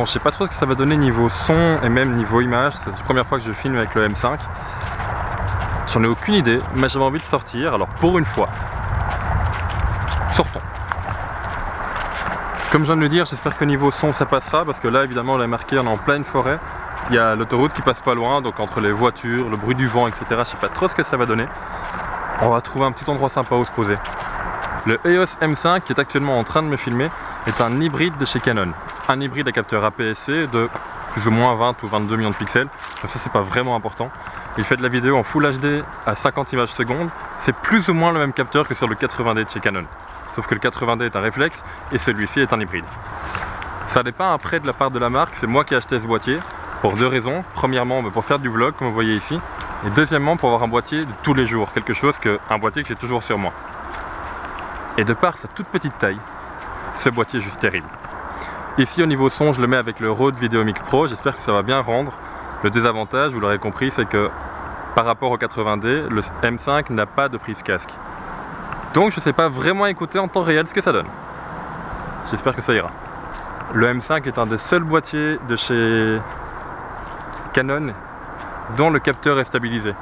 Bon, je sais pas trop ce que ça va donner niveau son et même niveau image, c'est la première fois que je filme avec le M5. J'en ai aucune idée, mais j'avais envie de sortir, alors pour une fois, sortons. Comme je viens de le dire, j'espère que niveau son ça passera, parce que là évidemment on l'a marqué, on est en pleine forêt. Il y a l'autoroute qui passe pas loin, donc entre les voitures, le bruit du vent, etc. Je sais pas trop ce que ça va donner. On va trouver un petit endroit sympa où se poser. Le EOS M5 qui est actuellement en train de me filmer est un hybride de chez Canon. Un hybride à capteur APS-C de plus ou moins 20 ou 22 millions de pixels. Donc ça c'est pas vraiment important. Il fait de la vidéo en Full HD à 50 images secondes. C'est plus ou moins le même capteur que sur le 80D de chez Canon. Sauf que le 80D est un réflexe et celui-ci est un hybride. Ça n'est pas un prêt de la part de la marque, c'est moi qui ai acheté ce boîtier. Pour deux raisons. Premièrement pour faire du vlog comme vous voyez ici. Et deuxièmement pour avoir un boîtier de tous les jours. Un boîtier que j'ai toujours sur moi. Et de par sa toute petite taille, ce boîtier est juste terrible. Ici au niveau son, je le mets avec le Rode VideoMic Pro, j'espère que ça va bien rendre. Le désavantage, vous l'aurez compris, c'est que par rapport au 80D, le M5 n'a pas de prise casque. Donc je ne sais pas vraiment écouter en temps réel ce que ça donne. J'espère que ça ira. Le M5 est un des seuls boîtiers de chez Canon dont le capteur est stabilisé.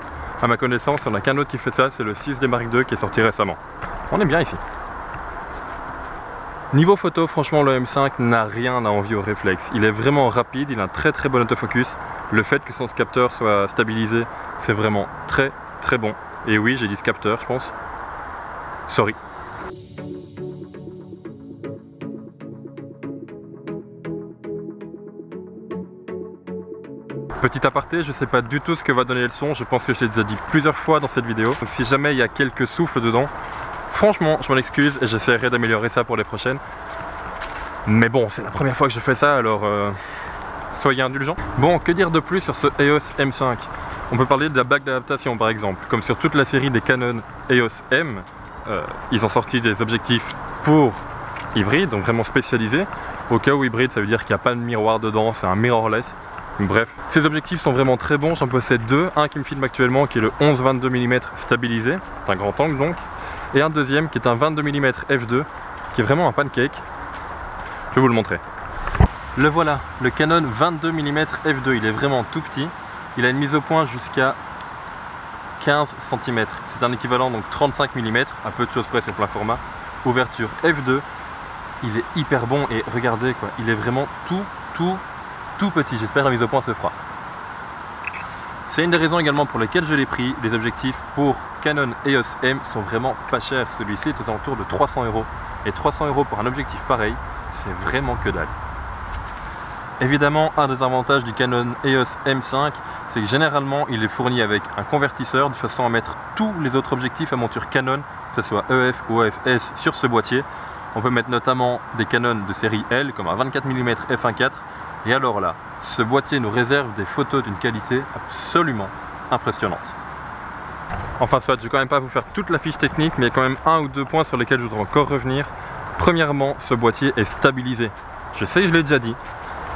À ma connaissance, il n'y en a qu'un autre qui fait ça, c'est le 6D Mark II qui est sorti récemment. On est bien ici. Niveau photo, franchement le M5 n'a rien à envier au réflexe. Il est vraiment rapide, il a un très bon autofocus. Le fait que son capteur soit stabilisé, c'est vraiment très bon. Et oui, j'ai dit ce capteur, je pense. Sorry. Petit aparté, je sais pas du tout ce que va donner le son, je pense que je l'ai déjà dit plusieurs fois dans cette vidéo. Donc si jamais il y a quelques souffles dedans, franchement, je m'en excuse et j'essaierai d'améliorer ça pour les prochaines. Mais bon, c'est la première fois que je fais ça, alors soyez indulgents. Bon, que dire de plus sur ce EOS M5? On peut parler de la bague d'adaptation par exemple. Comme sur toute la série des Canon EOS M, ils ont sorti des objectifs pour hybride, donc vraiment spécialisés. Au cas où hybride, ça veut dire qu'il n'y a pas de miroir dedans, c'est un mirrorless. Bref, ces objectifs sont vraiment très bons, j'en possède deux. Un qui me filme actuellement qui est le 11-22 mm stabilisé, c'est un grand angle donc. Et un deuxième qui est un 22 mm f2 qui est vraiment un pancake. Je vais vous le montrer. Le voilà, le Canon 22 mm f2, il est vraiment tout petit. Il a une mise au point jusqu'à 15 cm. C'est un équivalent donc 35 mm, à peu de choses près c'est plein format. Ouverture f2, il est hyper bon et regardez quoi, il est vraiment tout petit. J'espère que la mise au point se fera. C'est une des raisons également pour lesquelles je l'ai pris. Les objectifs pour Canon EOS M sont vraiment pas chers. Celui-ci est aux alentours de 300 €. Et 300 € pour un objectif pareil, c'est vraiment que dalle. Évidemment, un des avantages du Canon EOS M5, c'est que généralement il est fourni avec un convertisseur de façon à mettre tous les autres objectifs à monture Canon, que ce soit EF ou EF-S, sur ce boîtier. On peut mettre notamment des Canon de série L comme un 24 mm f1.4. Et alors là, ce boîtier nous réserve des photos d'une qualité absolument impressionnante. Enfin soit, je vais quand même pas vous faire toute la fiche technique, mais il y a quand même un ou deux points sur lesquels je voudrais encore revenir. Premièrement, ce boîtier est stabilisé. Je sais que je l'ai déjà dit,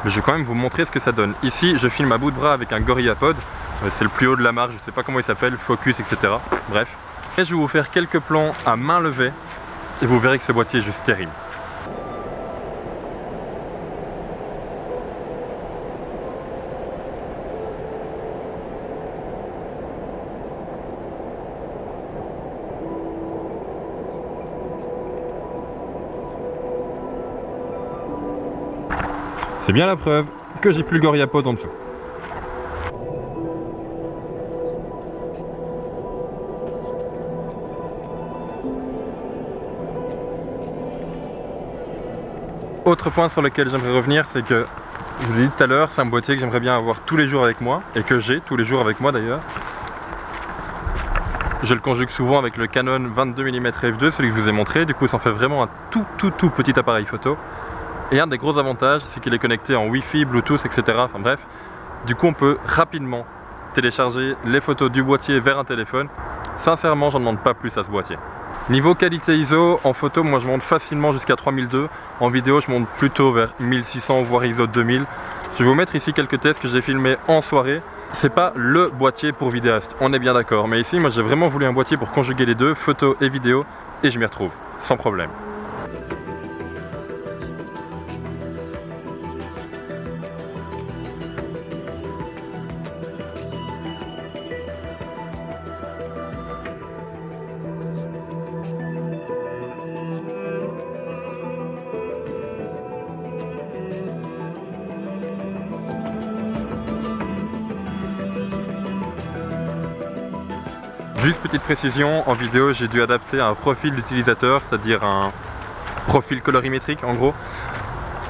mais je vais quand même vous montrer ce que ça donne. Ici, je filme à bout de bras avec un GorillaPod. C'est le plus haut de la marque, je sais pas comment il s'appelle, Focus, etc. Bref. Et je vais vous faire quelques plans à main levée, et vous verrez que ce boîtier est juste terrible. C'est bien la preuve que j'ai plus le GorillaPod en dessous. Autre point sur lequel j'aimerais revenir, c'est que, je vous l'ai dit tout à l'heure, c'est un boîtier que j'aimerais bien avoir tous les jours avec moi, et que j'ai tous les jours avec moi d'ailleurs. Je le conjugue souvent avec le Canon 22 mm f2, celui que je vous ai montré, du coup ça en fait vraiment un tout petit appareil photo. Et un des gros avantages, c'est qu'il est connecté en Wi-Fi, Bluetooth, etc. Enfin bref, du coup on peut rapidement télécharger les photos du boîtier vers un téléphone. Sincèrement, j'en demande pas plus à ce boîtier. Niveau qualité ISO, en photo, moi je monte facilement jusqu'à 3002. En vidéo, je monte plutôt vers 1600, voire ISO 2000. Je vais vous mettre ici quelques tests que j'ai filmés en soirée. C'est pas le boîtier pour vidéaste, on est bien d'accord. Mais ici, moi j'ai vraiment voulu un boîtier pour conjuguer les deux, photo et vidéo, et je m'y retrouve, sans problème. Juste petite précision, en vidéo j'ai dû adapter un profil d'utilisateur, c'est-à-dire un profil colorimétrique en gros,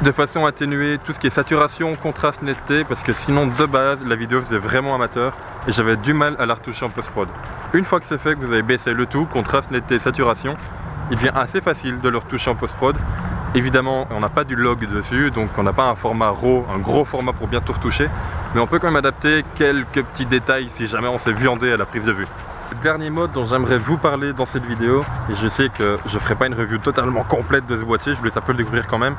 de façon à atténuer tout ce qui est saturation, contraste, netteté, parce que sinon de base la vidéo faisait vraiment amateur et j'avais du mal à la retoucher en post-prod. Une fois que c'est fait, que vous avez baissé le tout, contraste, netteté, saturation, il devient assez facile de le retoucher en post-prod. Évidemment, on n'a pas du log dessus, donc on n'a pas un format RAW, un gros format pour bien tout retoucher, mais on peut quand même adapter quelques petits détails si jamais on s'est viandé à la prise de vue. Le dernier mode dont j'aimerais vous parler dans cette vidéo, et je sais que je ne ferai pas une review totalement complète de ce boîtier, je vous laisse un peu le découvrir quand même.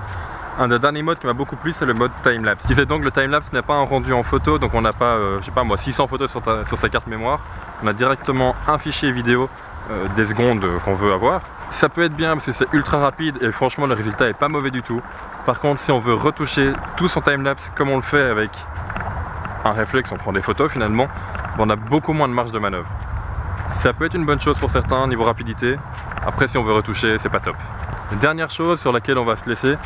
Un des derniers modes qui m'a beaucoup plu, c'est le mode timelapse. Ce qui fait donc le timelapse n'est pas un rendu en photo, donc on n'a pas, je sais pas moi, 600 photos sur sa carte mémoire. On a directement un fichier vidéo des secondes qu'on veut avoir. Ça peut être bien parce que c'est ultra rapide et franchement le résultat est pas mauvais du tout. Par contre, si on veut retoucher tout son timelapse comme on le fait avec un réflexe, on prend des photos finalement, on a beaucoup moins de marge de manœuvre. Ça peut être une bonne chose pour certains niveau rapidité. Après, si on veut retoucher, c'est pas top. Dernière chose sur laquelle on va se laisser,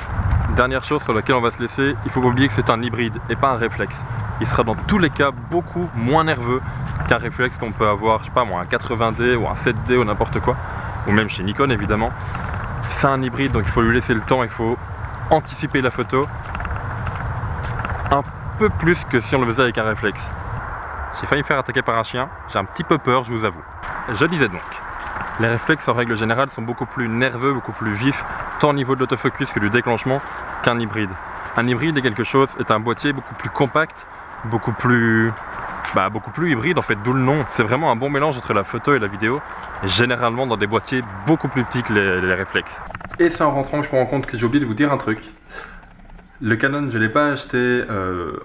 il faut pas oublier que c'est un hybride et pas un réflexe. Il sera dans tous les cas beaucoup moins nerveux qu'un réflexe qu'on peut avoir, je sais pas moi, un 80D ou un 7D ou n'importe quoi, ou même chez Nikon évidemment. C'est un hybride, donc il faut lui laisser le temps, il faut anticiper la photo un peu plus que si on le faisait avec un réflexe. J'ai failli me faire attaquer par un chien, j'ai un petit peu peur, je vous avoue. Je disais donc, les réflexes en règle générale sont beaucoup plus nerveux, beaucoup plus vifs, tant au niveau de l'autofocus que du déclenchement, qu'un hybride. Un hybride est un boîtier beaucoup plus compact, beaucoup plus hybride en fait, d'où le nom. C'est vraiment un bon mélange entre la photo et la vidéo, et généralement dans des boîtiers beaucoup plus petits que les réflexes. Et c'est en rentrant que je me rends compte que j'ai oublié de vous dire un truc. Le Canon, je ne l'ai pas acheté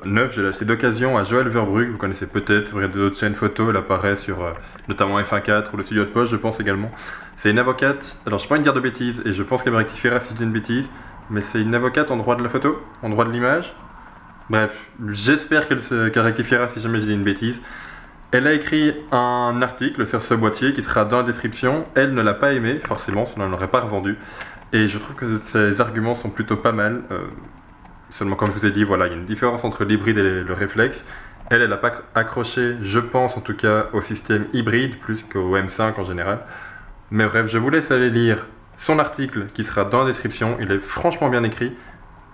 neuf, je l'ai acheté d'occasion à Joël Verbrugge, vous connaissez peut-être, vous regardez d'autres chaînes photo, elle apparaît sur notamment F1.4 ou le studio de poche, je pense également. C'est une avocate, alors je ne vais pas dire de bêtises, et je pense qu'elle me rectifiera si je dis une bêtise, mais c'est une avocate en droit de la photo, en droit de l'image. Bref, j'espère qu'elle rectifiera si jamais je dis une bêtise. Elle a écrit un article sur ce boîtier qui sera dans la description, elle ne l'a pas aimé, forcément, sinon elle ne l'aurait pas revendu, et je trouve que ses arguments sont plutôt pas mal. Seulement, comme je vous ai dit, voilà, il y a une différence entre l'hybride et le réflexe. Elle n'a pas accroché, je pense en tout cas, au système hybride plus qu'au M5 en général. Mais bref, je vous laisse aller lire son article qui sera dans la description. Il est franchement bien écrit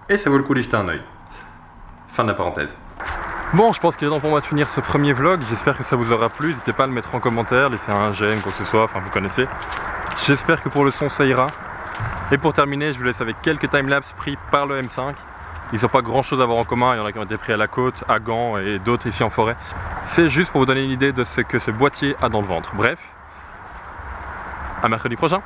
et ça vaut le coup d'y jeter un œil. Fin de la parenthèse. Bon, je pense qu'il est temps pour moi de finir ce premier vlog. J'espère que ça vous aura plu. N'hésitez pas à le mettre en commentaire, laisser un j'aime, quoi que ce soit, enfin vous connaissez. J'espère que pour le son ça ira. Et pour terminer, je vous laisse avec quelques timelapses pris par le M5. Ils n'ont pas grand chose à voir en commun, il y en a qui ont été pris à la côte, à Gand et d'autres ici en forêt. C'est juste pour vous donner une idée de ce que ce boîtier a dans le ventre. Bref, à mercredi prochain.